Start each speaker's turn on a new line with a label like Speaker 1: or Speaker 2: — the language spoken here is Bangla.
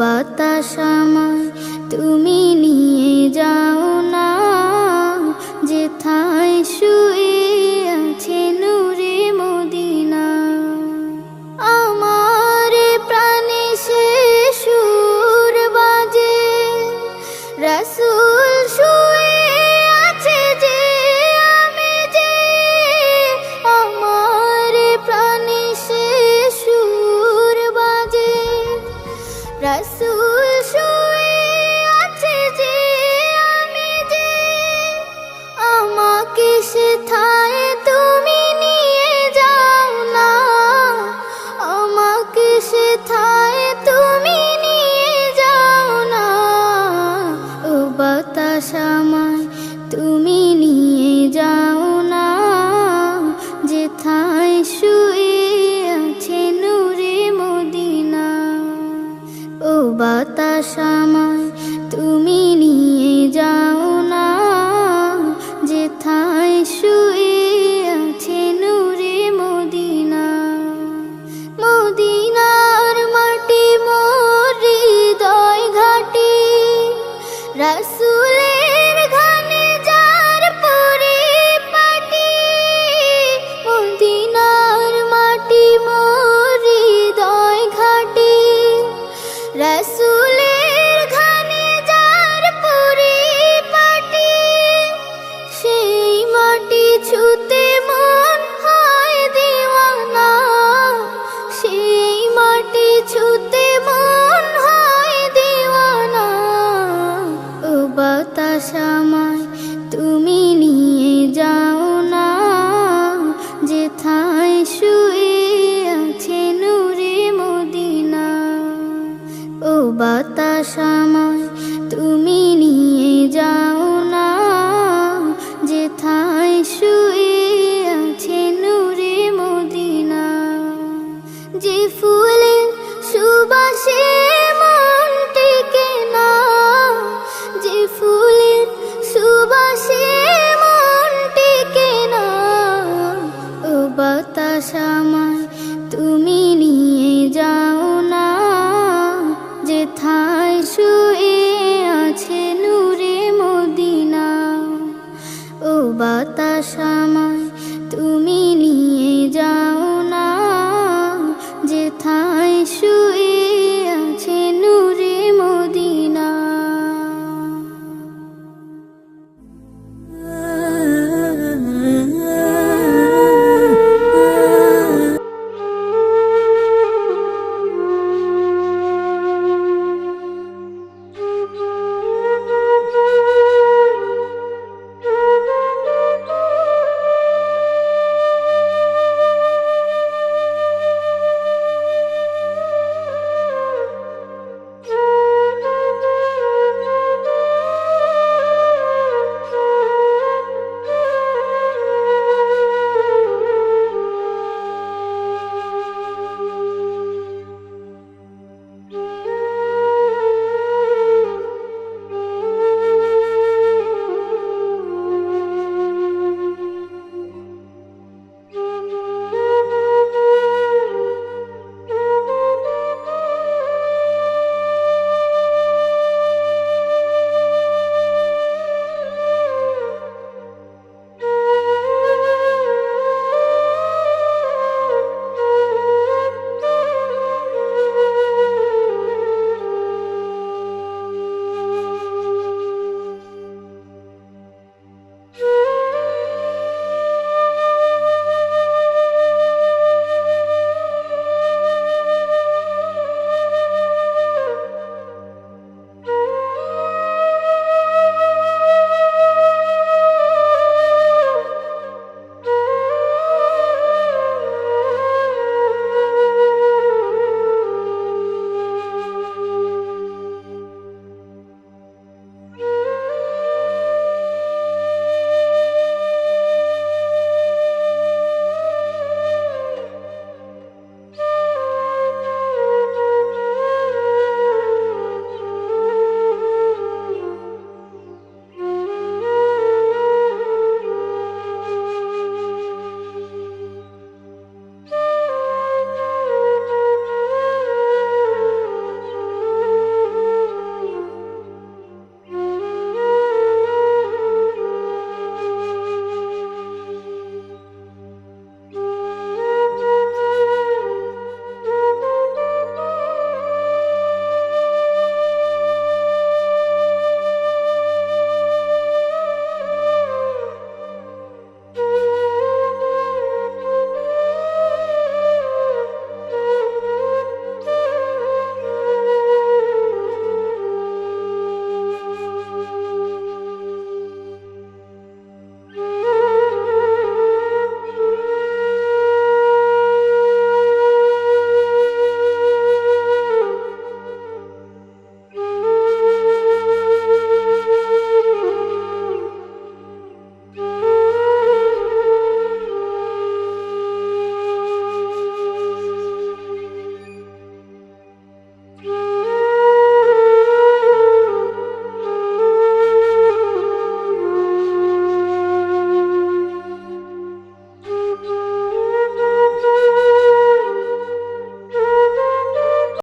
Speaker 1: বাতাস আমায় তুমি নিয়ে যাও না, যেথায় শুয়ে আছে নূরে মদিনা। আমার প্রাণে সে সুর বাজে, রাসূল শুয়ে আছে যে, আমি যে। আমার প্রাণে সে সুর বাজে, রাসূল শুয়ে আছে যে, আমি যে। আমাকে সেথায় তুমি নিয়ে যাও না, আমাকে সেথায় তুমি নিয়ে যাও না। ও বাতাস আমায় তুমি নিয়ে যাও না, যেথায় শুয়ে আছে নূরে মদিনা। ও বাতাস আমায় তুমি নিয়ে যাও না, যেথায় শুয়ে আছে নূরে মদিনা। মদিনার মাটি মোর হৃদয় ঘাটি, রাসূলের ঘানে যার পরিপাটি। মদিনার মাটি মোর হৃদয় ঘাটি, রাসূলের ঘানে যার পরিপাটি। সেই মাটি ছুতে মন হয় দিওয়ানা, সেই মাটি ছুতে মন হয় দিওয়ানা। ও বাতাস আমায় তুমি নিয়ে যাও না, যেথায় শুয়ে আছে নূরে মদিনা। ও বাতাস আমায় তুমি নিয়ে যাও না, যেথায় শুয়ে আছে নূরে মদিনা। যে ফুলের সুবাসে